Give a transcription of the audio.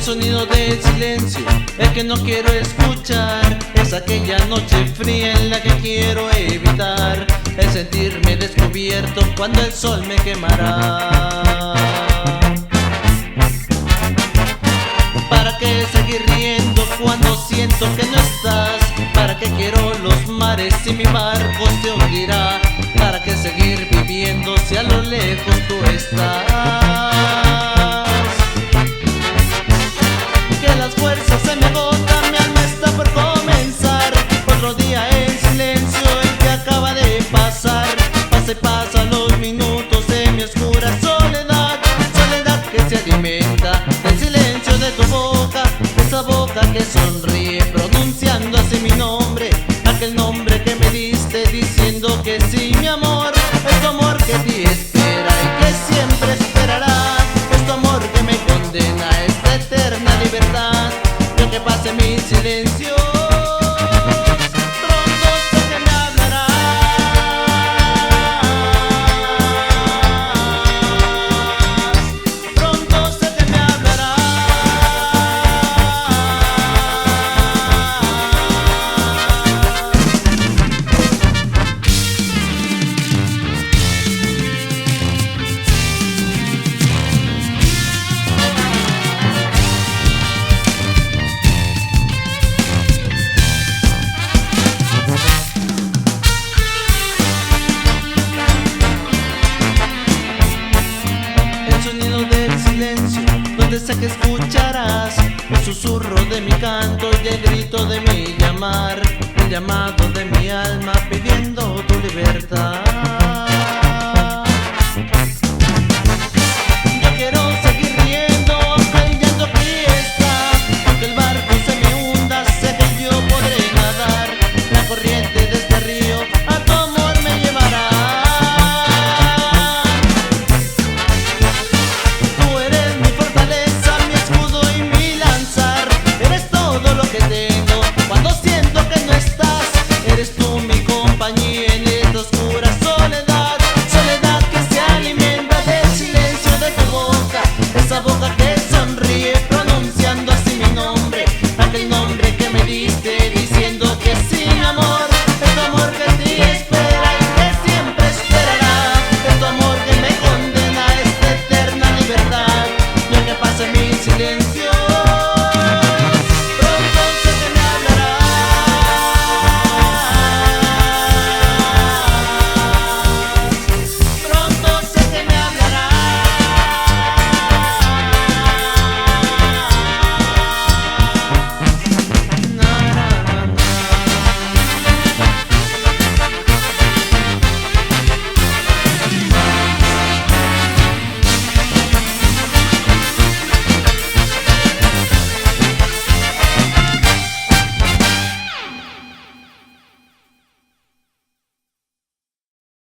El sonido del silencio, el que no quiero escuchar, es aquella noche fría en la que quiero evitar el sentirme descubierto cuando el sol me quemará. ¿Para qué seguir riendo cuando siento que no estás? ¿Para qué quiero los mares si mi barco se hundirá? ¿Para qué seguir viviendo si a lo lejos tú estás? Que las fuerzas se me agotan, mi alma está por comenzar otro día en silencio, el que acaba de pasar. Pasa y pasa los minutos en mi oscura soledad, soledad que se alimenta del silencio de tu boca, de esa boca que sonríe pronunciando así mi nombre, aquel nombre que me diste diciendo que sí, mi amor, es tu amor que te espera y que siempre esperará, es tu amor que me condena a esta eterna libertad. Yo que pase mi silencio, pronto sé que me hablarás, pronto sé que me hablarás. El sonido del silencio, donde sé que escucharás el susurro de mi canto y el grito de mi llamar, el llamado de mi alma pidiendo tu libertad.